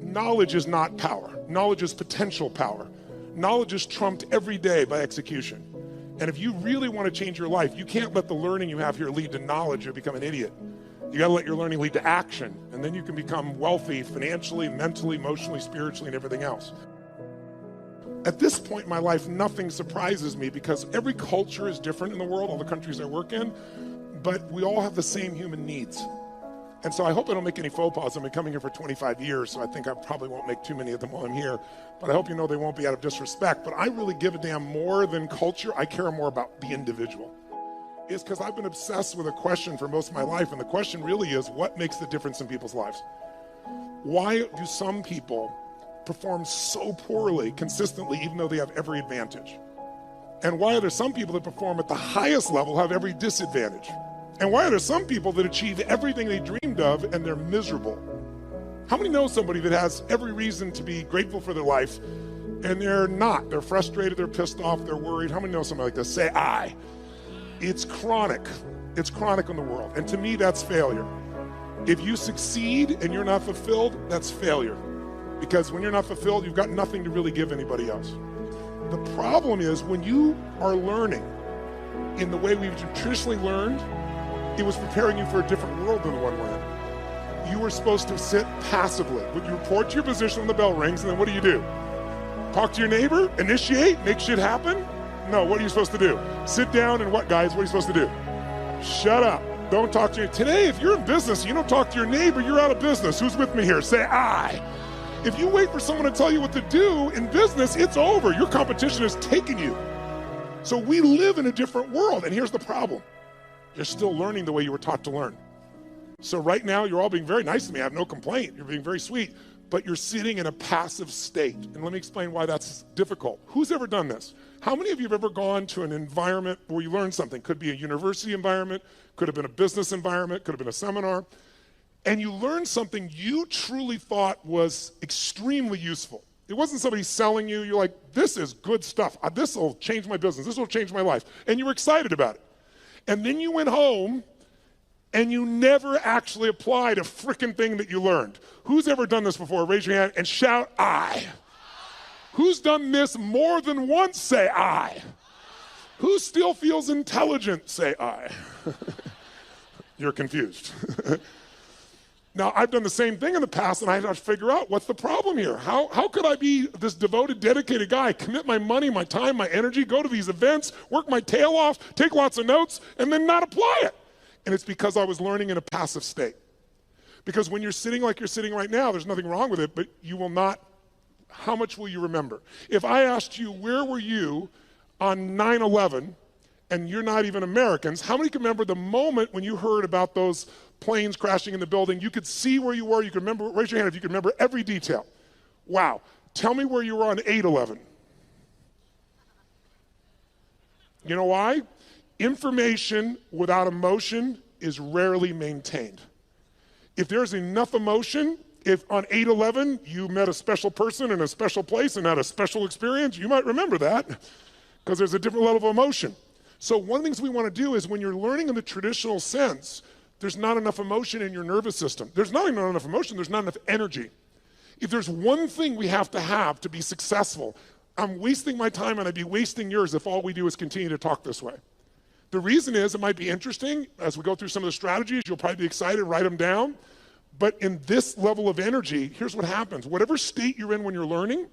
knowledge is not power. Knowledge is potential power. Knowledge is trumped every day by execution. And if you really want to change your life, you can't let the learning you have here lead to knowledge or become an idiot. You got to let your learning lead to action, and then you can become wealthy financially, mentally, emotionally, spiritually, and everything else. At this point in my life, nothing surprises me because every culture is different in the world, all the countries I work in, but we all have the same human needs. And so I hope I don't make any faux pas. I've been coming here for 25 years, so I think I probably won't make too many of them while I'm here. But I hope you know they won't be out of disrespect. But I really give a damn more than culture. I care more about the individual. It's because I've been obsessed with a question for most of my life, and the question really is, what makes the difference in people's lives? Why do some people perform so poorly consistently even though they have every advantage? And why are there some people that perform at the highest level have every disadvantage? And why are there some people that achieve everything they dreamed of and they're miserable? How many know somebody that has every reason to be grateful for their life and they're not? They're frustrated, they're pissed off, they're worried. How many know somebody like this? Say I. It's chronic. It's chronic in the world. And to me, that's failure. If you succeed and you're not fulfilled, that's failure. Because when you're not fulfilled, you've got nothing to really give anybody else. The problem is when you are learning in the way we've traditionally learned, it was preparing you for a different world than the one we're in. You were supposed to sit passively. You report to your position when the bell rings, and then what do? Talk to your neighbor, initiate, make shit happen? No, what are you supposed to do? Sit down and what, guys? What are you supposed to do? Shut up. Don't talk to you. Today, if you're in business and you don't talk to your neighbor, you're out of business. Who's with me here? Say I. If you wait for someone to tell you what to do in business, it's over. Your competition has taken you. So we live in a different world, and here's the problem. You're still learning the way you were taught to learn. So right now, you're all being very nice to me. I have no complaint. You're being very sweet, but you're sitting in a passive state. And let me explain why that's difficult. Who's ever done this? How many of you have ever gone to an environment where you learned something? Could be a university environment, could have been a business environment, could have been a seminar, and you learned something you truly thought was extremely useful. It wasn't somebody selling you. You're like, this is good stuff. This will change my business. This will change my life. And you were excited about it. And then you went home and you never actually applied a frickin' thing that you learned. Who's ever done this before? Raise your hand and shout, I. Who's done this more than once? Say, I. Who still feels intelligent? Say, I. You're confused. Now, I've done the same thing in the past, and I had to figure out what's the problem here. How could I be this devoted, dedicated guy, commit my money, my time, my energy, go to these events, work my tail off, take lots of notes, and then not apply it? And it's because I was learning in a passive state. Because when you're sitting like you're sitting right now, there's nothing wrong with it, but you will not, how much will you remember? If I asked you, where were you on 9/11, and you're not even Americans, how many can remember the moment when you heard about those planes crashing in the building? You could see where you were, you could remember, raise your hand if you could remember every detail. Wow, tell me where you were on 8/11. You know why? Information without emotion is rarely maintained. If there's enough emotion, if on 8/11 you met a special person in a special place and had a special experience, you might remember that because there's a different level of emotion. So one of the things we want to do is when you're learning in the traditional sense, there's not enough emotion in your nervous system. There's not even enough emotion, there's not enough energy. If there's one thing we have to be successful, I'm wasting my time and I'd be wasting yours if all we do is continue to talk this way. The reason is it might be interesting. As we go through some of the strategies, you'll probably be excited, write them down. But in this level of energy, here's what happens. Whatever state you're in when you're learning,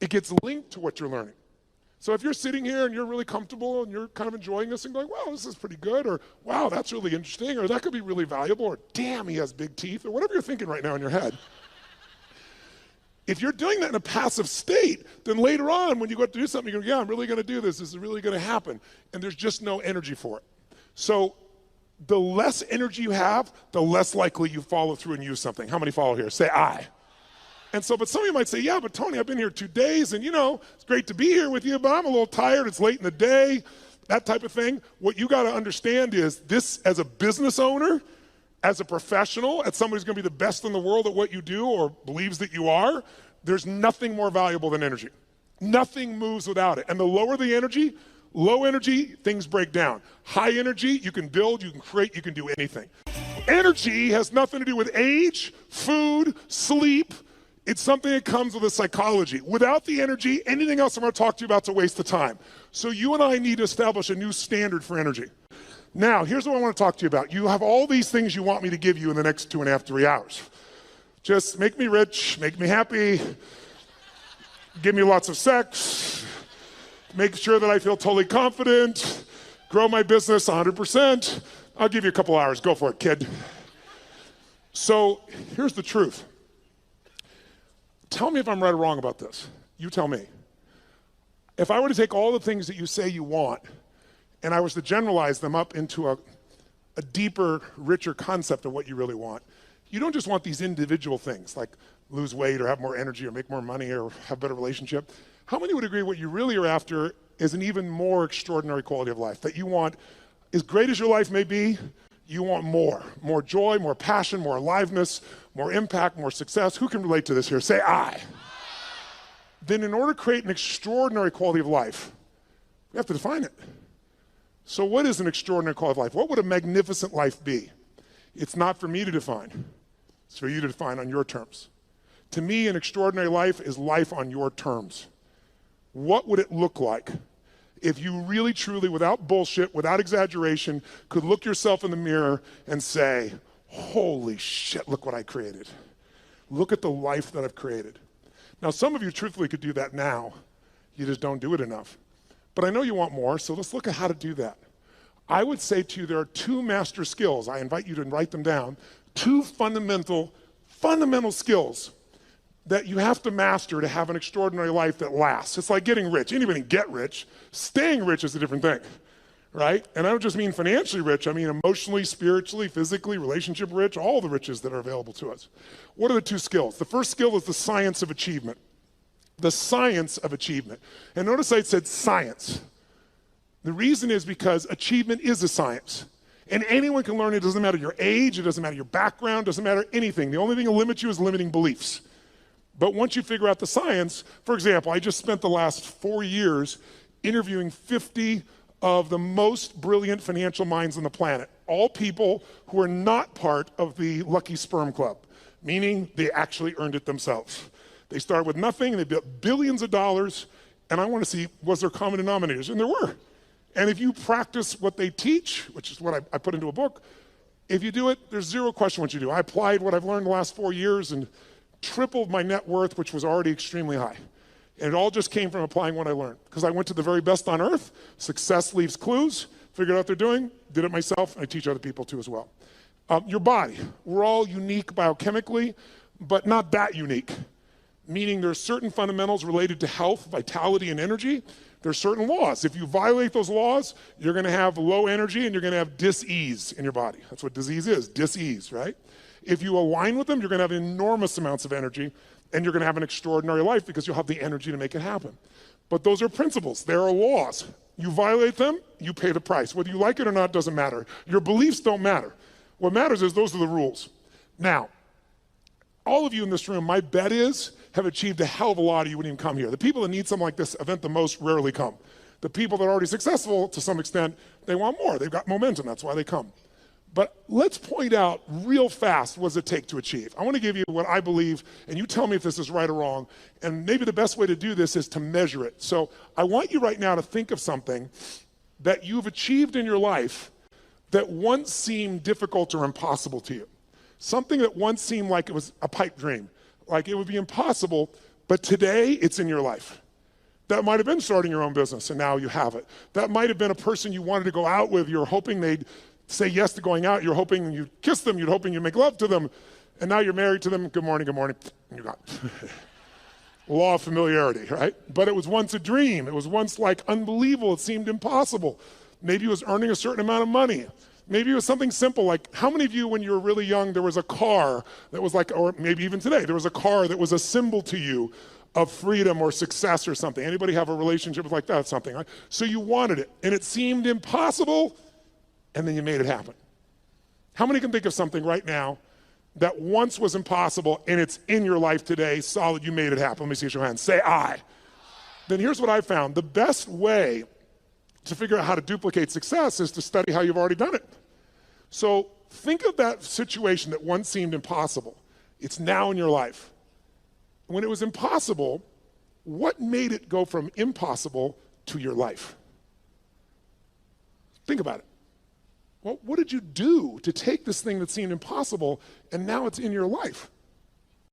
it gets linked to what you're learning. So if you're sitting here and you're really comfortable and you're kind of enjoying this and going, wow, this is pretty good, or wow, that's really interesting, or that could be really valuable, or damn, he has big teeth, or whatever you're thinking right now in your head. If you're doing that in a passive state, then later on when you go to do something, you go, yeah, I'm really going to do this. This is really going to happen. And there's just no energy for it. So the less energy you have, the less likely you follow through and use something. How many follow here? Say I. And so, but some of you might say, yeah, but Tony, I've been here 2 days and it's great to be here with you, but I'm a little tired. It's late in the day, that type of thing. What you got to understand is this, as a business owner, as a professional, as somebody who's going to be the best in the world at what you do or believes that you are, there's nothing more valuable than energy. Nothing moves without it. And the lower the energy, low energy, things break down. High energy, you can build, you can create, you can do anything. Energy has nothing to do with age, food, sleep. It's something that comes with a psychology. Without the energy, anything else I'm going to talk to you about is a waste of time. So you and I need to establish a new standard for energy. Now, here's what I want to talk to you about. You have all these things you want me to give you in the next 2.5, 3 hours. Just make me rich, make me happy, give me lots of sex, make sure that I feel totally confident, grow my business 100%. I'll give you a couple hours. Go for it, kid. So here's the truth. Tell me if I'm right or wrong about this. You tell me. If I were to take all the things that you say you want and I was to generalize them up into a deeper, richer concept of what you really want, you don't just want these individual things like lose weight or have more energy or make more money or have a better relationship. How many would agree what you really are after is an even more extraordinary quality of life? That you want, as great as your life may be, you want more. More joy, more passion, more aliveness, more impact, more success. Who can relate to this here? Say I. Then in order to create an extraordinary quality of life, we have to define it. So what is an extraordinary quality of life? What would a magnificent life be? It's not for me to define. It's for you to define on your terms. To me, an extraordinary life is life on your terms. What would it look like if you really, truly, without bullshit, without exaggeration, could look yourself in the mirror and say, holy shit, look what I created. Look at the life that I've created. Now, some of you truthfully could do that now. You just don't do it enough. But I know you want more, so let's look at how to do that. I would say to you, there are 2 master skills. I invite you to write them down. 2 fundamental skills that you have to master to have an extraordinary life that lasts. It's like getting rich. Anybody can get rich. Staying rich is a different thing, right? And I don't just mean financially rich. I mean emotionally, spiritually, physically, relationship rich, all the riches that are available to us. What are the 2 skills? The first skill is the science of achievement. The science of achievement. And notice I said science. The reason is because achievement is a science. And anyone can learn it. It doesn't matter your age, it doesn't matter your background, it doesn't matter anything. The only thing that limits you is limiting beliefs. But once you figure out the science, for example, I just spent the last 4 years interviewing 50 of the most brilliant financial minds on the planet, all people who are not part of the Lucky Sperm Club, meaning they actually earned it themselves. They started with nothing, and they built billions of dollars, and I want to see, was there common denominators? And there were. And if you practice what they teach, which is what I put into a book, if you do it, there's zero question what you do. I applied what I've learned the last 4 years and tripled my net worth, which was already extremely high. And it all just came from applying what I learned. Because I went to the very best on earth, success leaves clues, figured out what they're doing, did it myself, and I teach other people too as well. Your body, we're all unique biochemically, but not that unique. Meaning there's certain fundamentals related to health, vitality, and energy. There's certain laws. If you violate those laws, you're gonna have low energy and you're gonna have dis-ease in your body. That's what disease is, dis-ease, right? If you align with them, you're gonna have enormous amounts of energy and you're gonna have an extraordinary life because you'll have the energy to make it happen. But those are principles, there are laws. You violate them, you pay the price. Whether you like it or not doesn't matter. Your beliefs don't matter. What matters is those are the rules. Now, all of you in this room, my bet is, have achieved a hell of a lot, or you wouldn't even come here. The people that need something like this event the most rarely come. The people that are already successful, to some extent, they want more. They've got momentum, that's why they come. But let's point out real fast what does it take to achieve. I want to give you what I believe, and you tell me if this is right or wrong, and maybe the best way to do this is to measure it. So I want you right now to think of something that you've achieved in your life that once seemed difficult or impossible to you. Something that once seemed like it was a pipe dream, like it would be impossible, but today it's in your life. That might have been starting your own business and now you have it. That might have been a person you wanted to go out with, you're hoping they'd say yes to going out, you're hoping you'd kiss them, you're hoping you'd make love to them, and now you're married to them, good morning, and you're gone. Law of familiarity, right? But it was once a dream, it was once like unbelievable, it seemed impossible. Maybe it was earning a certain amount of money. Maybe it was something simple like, how many of you when you were really young, there was a car that was like, or maybe even today, there was a car that was a symbol to you of freedom or success or something. Anybody have a relationship like that, something, right? So you wanted it, and it seemed impossible, and then you made it happen. How many can think of something right now that once was impossible, and it's in your life today, solid, you made it happen? Let me see your hands, say I. Then here's what I found, the best way to figure out how to duplicate success is to study how you've already done it. So think of that situation that once seemed impossible. It's now in your life. When it was impossible, what made it go from impossible to your life? Think about it. Well, what did you do to take this thing that seemed impossible and now it's in your life?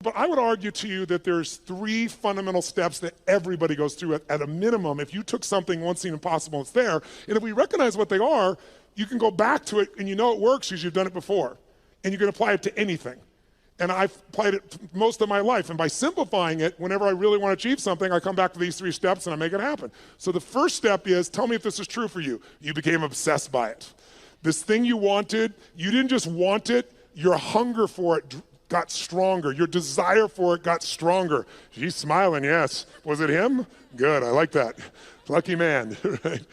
But I would argue to you that there's 3 fundamental steps that everybody goes through at a minimum. If you took something once seemed impossible, it's there. And if we recognize what they are, you can go back to it and you know it works because you've done it before. And you can apply it to anything. And I've applied it most of my life. And by simplifying it, whenever I really want to achieve something, I come back to these 3 steps and I make it happen. So the first step is, tell me if this is true for you. You became obsessed by it. This thing you wanted, you didn't just want it, your hunger for it got stronger. Your desire for it got stronger. She's smiling, yes. Was it him? Good, I like that. Lucky man, right?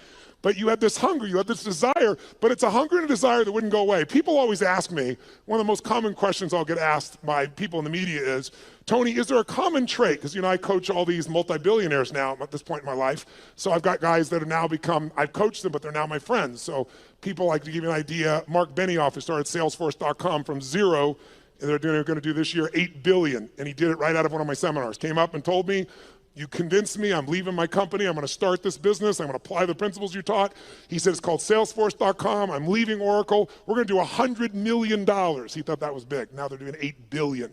But you had this hunger, you had this desire, but it's a hunger and a desire that wouldn't go away. People always ask me, one of the most common questions I'll get asked by people in the media is, Tony, is there a common trait? Because I coach all these multi-billionaires now at this point in my life. So I've got guys that have now become, I've coached them, but they're now my friends. So people, like, to give you an idea, Mark Benioff, who started Salesforce.com from 0, and they're going to do this year $8 billion. And he did it right out of one of my seminars. Came up and told me, you convinced me, I'm leaving my company, I'm going to start this business, I'm going to apply the principles you taught. He said, it's called Salesforce.com, I'm leaving Oracle, we're going to do $100 million. He thought that was big. Now they're doing $8 billion.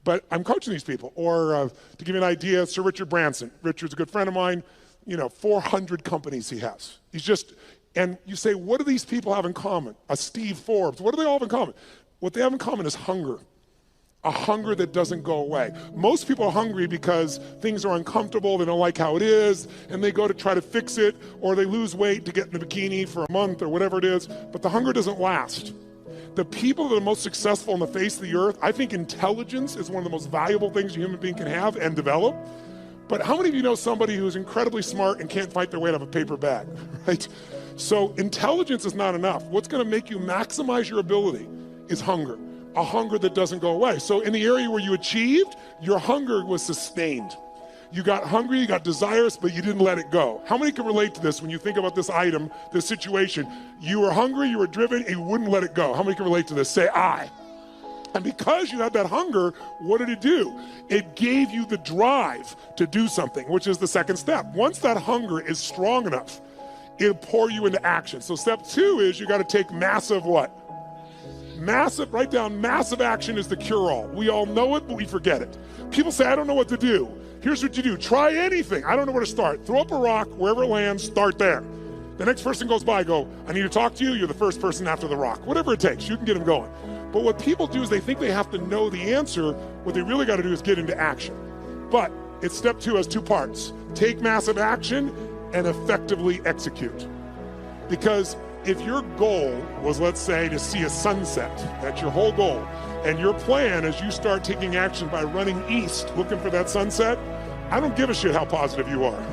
But I'm coaching these people. Or to give you an idea, Sir Richard Branson. Richard's a good friend of mine, 400 companies he has. He's just, and you say, what do these people have in common? A Steve Forbes, what do they all have in common? What they have in common is hunger. A hunger that doesn't go away. Most people are hungry because things are uncomfortable, they don't like how it is, and they go to try to fix it, or they lose weight to get in the bikini for a month or whatever it is, but the hunger doesn't last. The people that are most successful on the face of the earth, I think intelligence is one of the most valuable things a human being can have and develop. But how many of you know somebody who's incredibly smart and can't fight their way out of a paper bag, right? So intelligence is not enough. What's gonna make you maximize your ability is hunger. A hunger that doesn't go away. So in the area where you achieved, your hunger was sustained. You got hungry, you got desirous, but you didn't let it go. How many can relate to this when you think about this item, this situation? You were hungry, you were driven, and you wouldn't let it go. How many can relate to this? Say, I. And because you had that hunger, what did it do? It gave you the drive to do something, which is the second step. Once that hunger is strong enough, it'll pour you into action. So step 2 is you got to take massive what? Massive, write down, massive action is the cure-all. We all know it, but we forget it. People say, I don't know what to do. Here's what you do. Try anything. I don't know where to start. Throw up a rock, wherever it lands, start there. The next person goes by, go, I need to talk to you. You're the first person after the rock. Whatever it takes, you can get them going. But what people do is they think they have to know the answer. What they really got to do is get into action. But it's step 2 has 2 parts. Take massive action and effectively execute. Because if your goal was, let's say, to see a sunset, that's your whole goal, and your plan is you start taking action by running east looking for that sunset, I don't give a shit how positive you are.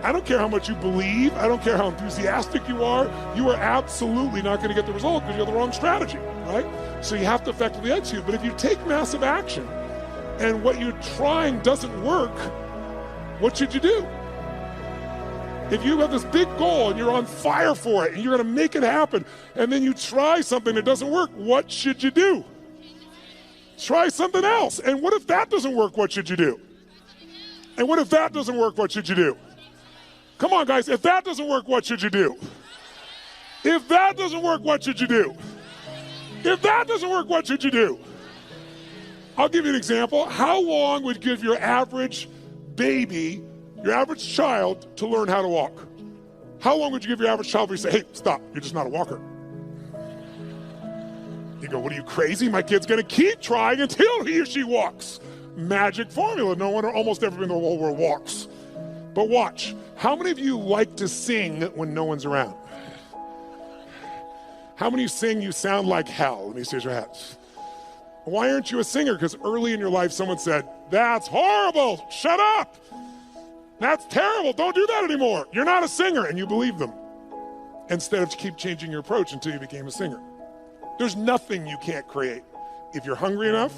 I don't care how much you believe. I don't care how enthusiastic you are absolutely not going to get the result because you have the wrong strategy, right? So you have to effectively execute. But if you take massive action and what you're trying doesn't work, what should you do? If you have this big goal and you're on fire for it and you're going to make it happen and then you try something that doesn't work, what should you do? Try something else. And what if that doesn't work, what should you do? And what if that doesn't work, what should you do? Come on, guys, if that doesn't work, what should you do? If that doesn't work, what should you do? If that doesn't work, what should you do? I'll give you an example. How long would you give your average baby, your average child, to learn how to walk? How long would you give your average child before you say, hey, stop, you're just not a walker? You go, what are you, crazy? My kid's gonna keep trying until he or she walks. Magic formula. No one or almost everyone in the whole world walks. But watch, how many of you like to sing when no one's around? How many sing you sound like hell? Let me see your hands. Why aren't you a singer? Because early in your life someone said, that's horrible, shut up. That's terrible, don't do that anymore. You're not a singer, and you believe them. Instead of keep changing your approach until you became a singer. There's nothing you can't create. If you're hungry enough,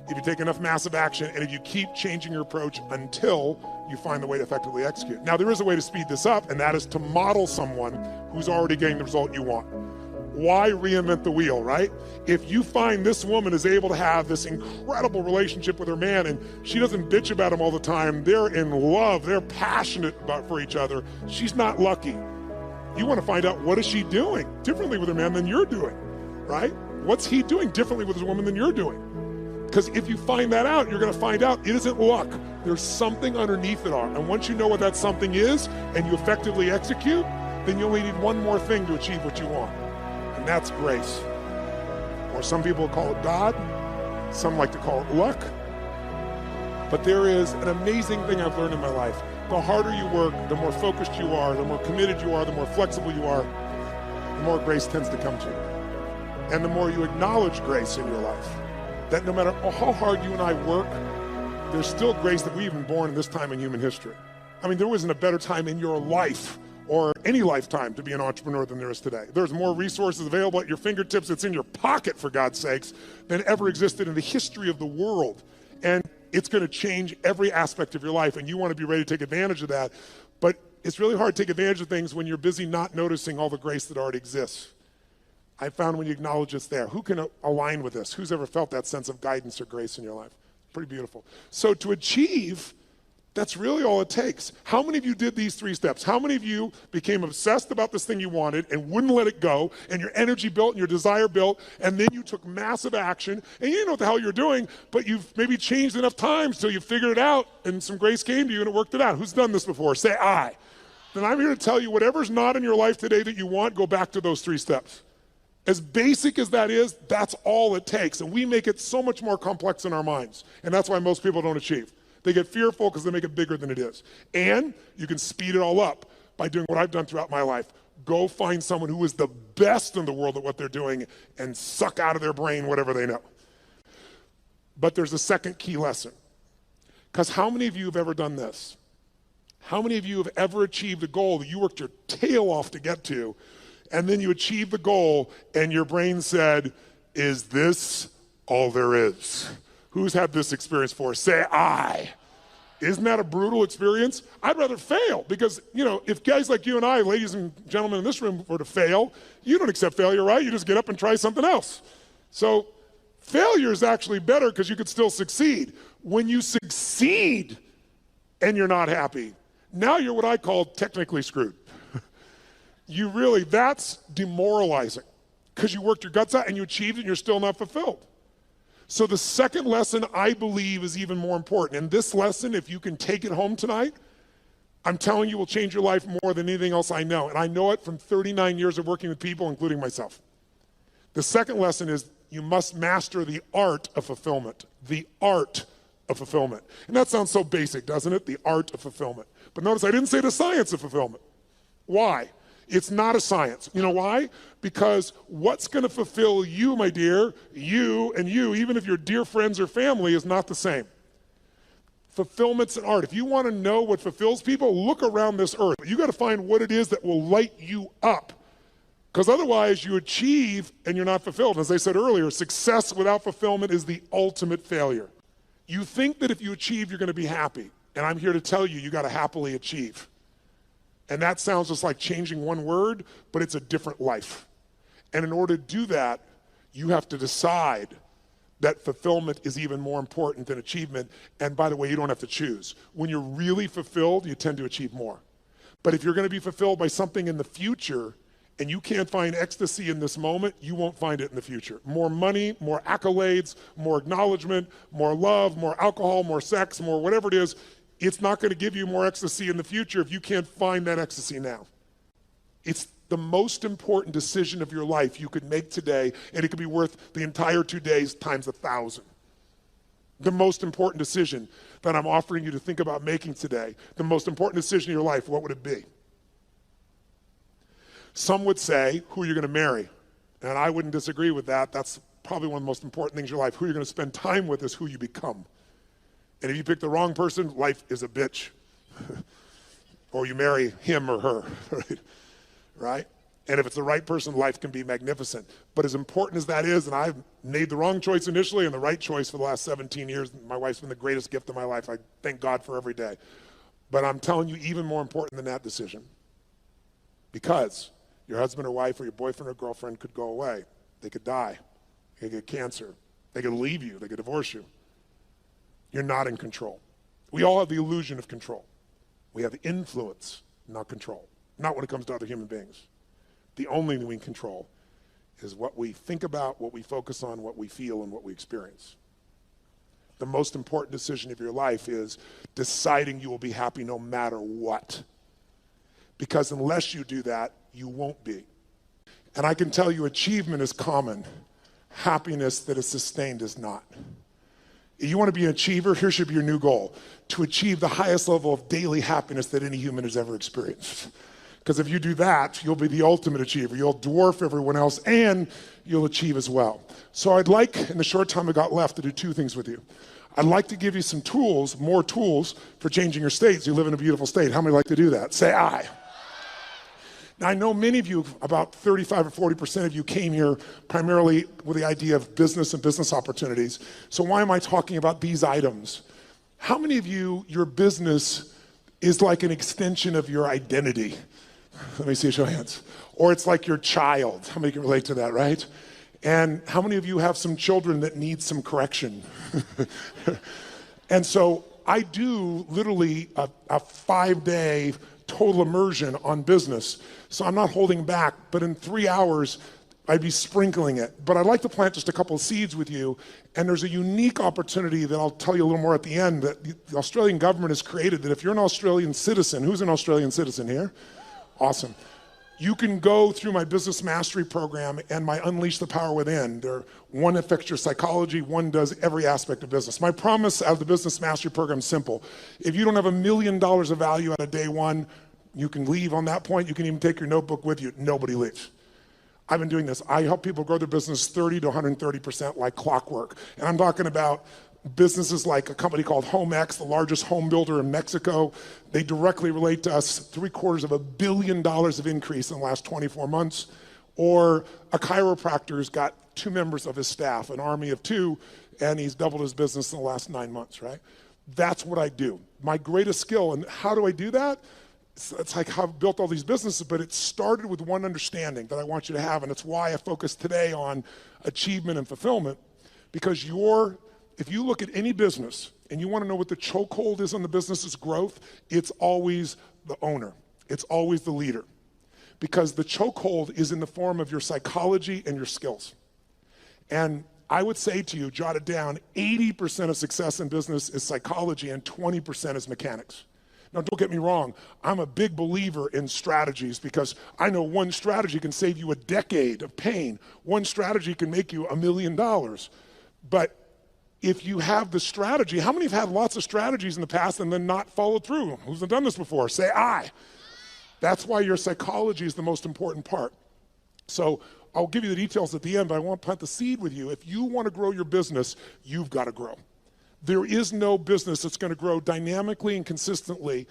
if you take enough massive action, and if you keep changing your approach until you find the way to effectively execute. Now, there is a way to speed this up, and that is to model someone who's already getting the result you want. why reinvent the wheel, right? If you find this woman is able to have this incredible relationship with her man and she doesn't bitch about him all the time, they're in love, they're passionate for each other, she's not lucky. You want to find out, what is she doing differently with her man than you're doing, right? What's he doing differently with his woman than you're doing? Because if you find that out, you're going to find out it isn't luck. There's something underneath it all. And once you know what that something is and you effectively execute, then you only need one more thing to achieve what you want. And that's grace. Or some people call it God. Some like to call it luck. But there is an amazing thing I've learned in my life. The harder you work, the more focused you are, the more committed you are, the more flexible you are, the more grace tends to come to you. And the more you acknowledge grace in your life, that no matter how hard you and I work, there's still grace that we've been born in this time in human history. I mean, there wasn't a better time in your life or any lifetime to be an entrepreneur than there is today. There's more resources available at your fingertips, it's in your pocket, for God's sakes, than ever existed in the history of the world. And it's going to change every aspect of your life, and you want to be ready to take advantage of that. But it's really hard to take advantage of things when you're busy not noticing all the grace that already exists. I found when you acknowledge it's there. Who can align with this? Who's ever felt that sense of guidance or grace in your life? Pretty beautiful. So to achieve, that's really all it takes. How many of you did these 3 steps? How many of you became obsessed about this thing you wanted and wouldn't let it go, and your energy built and your desire built, and then you took massive action, and you didn't know what the hell you're doing, but you've maybe changed enough times till you figured it out, and some grace came to you and it worked it out? Who's done this before? Say I. Then I'm here to tell you, whatever's not in your life today that you want, go back to those 3 steps. As basic as that is, that's all it takes. And we make it so much more complex in our minds. And that's why most people don't achieve. They get fearful because they make it bigger than it is. And you can speed it all up by doing what I've done throughout my life. Go find someone who is the best in the world at what they're doing and suck out of their brain whatever they know. But there's a second key lesson. Because how many of you have ever done this? How many of you have ever achieved a goal that you worked your tail off to get to, and then you achieved the goal and your brain said, is this all there is? Who's had this experience before? Say I. Isn't that a brutal experience? I'd rather fail because, if guys like you and I, ladies and gentlemen in this room, were to fail, you don't accept failure, right? You just get up and try something else. So failure is actually better because you could still succeed. When you succeed and you're not happy, now you're what I call technically screwed. That's demoralizing because you worked your guts out and you achieved it and you're still not fulfilled. So the second lesson, I believe, is even more important. And this lesson, if you can take it home tonight, I'm telling you, will change your life more than anything else I know. And I know it from 39 years of working with people, including myself. The second lesson is you must master the art of fulfillment. The art of fulfillment. And that sounds so basic, doesn't it? The art of fulfillment. But notice I didn't say the science of fulfillment. Why? It's not a science. You know why? Because what's going to fulfill you, my dear, you and you, even if you're dear friends or family, is not the same. Fulfillment's an art. If you want to know what fulfills people, look around this earth. You got to find what it is that will light you up. Because otherwise you achieve and you're not fulfilled. As I said earlier, success without fulfillment is the ultimate failure. You think that if you achieve, you're going to be happy. And I'm here to tell you, you got to happily achieve. And that sounds just like changing one word, but it's a different life. And in order to do that, you have to decide that fulfillment is even more important than achievement. And by the way, you don't have to choose. When you're really fulfilled, you tend to achieve more. But if you're going to be fulfilled by something in the future, and you can't find ecstasy in this moment, you won't find it in the future. More money, more accolades, more acknowledgement, more love, more alcohol, more sex, more whatever it is, it's not going to give you more ecstasy in the future if you can't find that ecstasy now. It's the most important decision of your life you could make today, and it could be worth the entire 2 days times 1,000. The most important decision that I'm offering you to think about making today, the most important decision in your life, what would it be? Some would say who you're going to marry, and I wouldn't disagree with that. That's probably one of the most important things in your life. Who you're going to spend time with is who you become. And if you pick the wrong person, life is a bitch. Or you marry him or her, right? And if it's the right person, life can be magnificent. But as important as that is, and I've made the wrong choice initially and the right choice for the last 17 years, my wife's been the greatest gift of my life. I thank God for every day. But I'm telling you, even more important than that decision. Because Your husband or wife or your boyfriend or girlfriend could go away. They could die. They could get cancer. They could leave you. They could divorce you. You're not in control. We all have the illusion of control. We have influence, not control. Not when it comes to other human beings. The only thing we can control is what we think about, what we focus on, what we feel, and what we experience. The most important decision of your life is deciding you will be happy no matter what. Because unless you do that, you won't be. And I can tell you achievement is common. Happiness that is sustained is not. If you want to be an achiever, here should be your new goal. To achieve the highest level of daily happiness that any human has ever experienced. Because if you do that, you'll be the ultimate achiever. You'll dwarf everyone else and you'll achieve as well. So I'd like, in the short time I got left, to do two things with you. I'd like to give you some tools, more tools for changing your states. You live in a beautiful state. How many like to do that? Say aye. Now I know many of you, about 35 or 40% of you came here primarily with the idea of business and business opportunities. So why am I talking about these items? How many of you, your business is like an extension of your identity? Let me see a show of hands. Or it's like your child. How many can relate to that, right? And how many of you have some children that need some correction? And so I do literally a 5-day total immersion on business. So I'm not holding back, but in 3 hours, I'd be sprinkling it. But I'd like to plant just a couple of seeds with you. And there's a unique opportunity that I'll tell you a little more at the end that the Australian government has created, that if you're an Australian citizen, who's an Australian citizen here? Awesome. You can go through my business mastery program and my Unleash the Power Within. One affects your psychology, one does every aspect of business. My promise out of the business mastery program is simple. If you don't have $1 million of value out of day one, you can leave on that point. You can even take your notebook with you. Nobody leaves. I've been doing this. I help people grow their business 30 to 130% like clockwork. And I'm talking about businesses like a company called HomeX, the largest home builder in Mexico. They directly relate to us, $750 million of increase in the last 24 months. Or a chiropractor's got 2 members of his staff, an army of 2, and he's doubled his business in the last 9 months, right? That's what I do. My greatest skill, and how do I do that? It's like how I've built all these businesses, but it started with one understanding that I want you to have, and it's why I focus today on achievement and fulfillment, because if you look at any business and you want to know what the chokehold is on the business's growth, it's always the owner. It's always the leader. Because the chokehold is in the form of your psychology and your skills. And I would say to you, jot it down, 80% of success in business is psychology and 20% is mechanics. Now, don't get me wrong. I'm a big believer in strategies because I know one strategy can save you a decade of pain. One strategy can make you $1 million. But if you have the strategy, how many have had lots of strategies in the past and then not followed through? Who's done this before? Say aye. That's why your psychology is the most important part. So I'll give you the details at the end, but I want to plant the seed with you. If you want to grow your business, you've got to grow. There is no business that's going to grow dynamically and consistently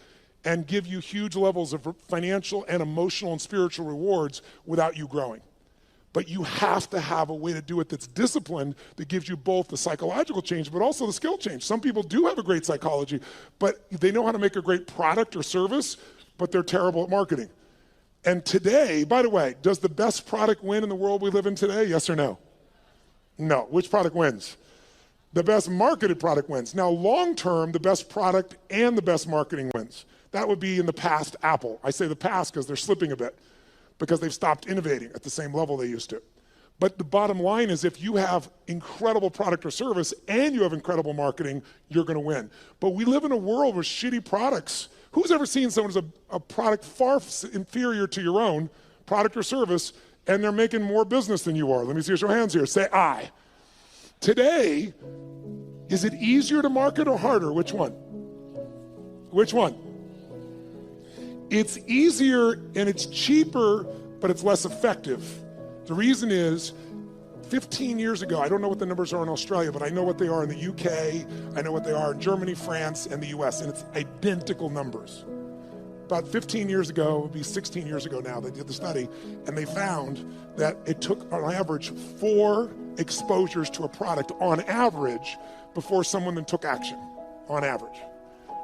and give you huge levels of financial and emotional and spiritual rewards without you growing. But you have to have a way to do it that's disciplined, that gives you both the psychological change, but also the skill change. Some people do have a great psychology, but they know how to make a great product or service, but they're terrible at marketing. And today, by the way, does the best product win in the world we live in today? Yes or no? No. Which product wins? The best marketed product wins. Now, long term, the best product and the best marketing wins. That would be in the past Apple. I say the past because they're slipping a bit, because they've stopped innovating at the same level they used to. But the bottom line is if you have incredible product or service and you have incredible marketing, you're going to win. But we live in a world with shitty products. Who's ever seen someone who's a product far inferior to your own product or service, and they're making more business than you are? Let me see your hands here. Say aye. Today, is it easier to market or harder? Which one? Which one? It's easier and it's cheaper, but it's less effective. The reason is 15 years ago, I don't know what the numbers are in Australia, but I know what they are in the UK, I know what they are in Germany, France, and the US, and it's identical numbers. About 15 years ago, it would be 16 years ago now, they did the study, and they found that it took, on average, 4 exposures to a product on average before someone then took action, on average.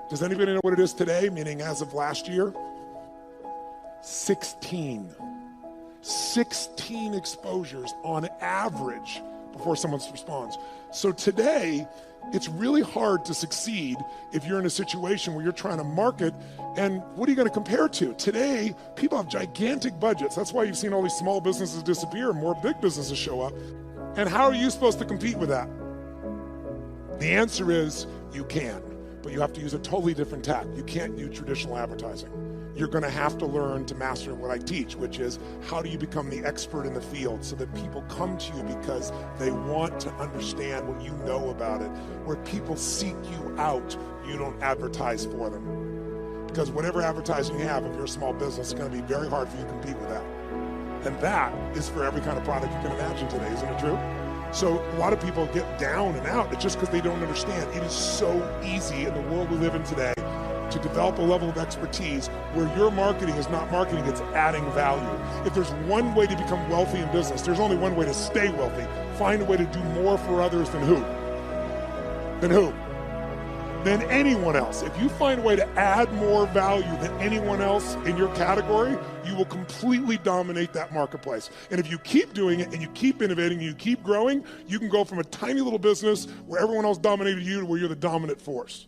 Does anybody know what it is today, meaning as of last year? 16. 16 exposures on average before someone responds. So today, it's really hard to succeed if you're in a situation where you're trying to market, and what are you going to compare to? Today, people have gigantic budgets. That's why you've seen all these small businesses disappear and more big businesses show up. And how are you supposed to compete with that? The answer is you can, but you have to use a totally different tack. You can't use traditional advertising. You're going to have to learn to master what I teach, which is how do you become the expert in the field so that people come to you because they want to understand what you know about it. Where people seek you out, you don't advertise for them. Because whatever advertising you have, if you're a small business, it's going to be very hard for you to compete with that. And that is for every kind of product you can imagine today, isn't it true? So a lot of people get down and out. It's just because they don't understand. It is so easy in the world we live in today to develop a level of expertise where your marketing is not marketing, it's adding value. If there's one way to become wealthy in business, there's only one way to stay wealthy. Find a way to do more for others than who? Than who? Than anyone else. If you find a way to add more value than anyone else in your category, you will completely dominate that marketplace. And if you keep doing it and you keep innovating and you keep growing, you can go from a tiny little business where everyone else dominated you to where you're the dominant force.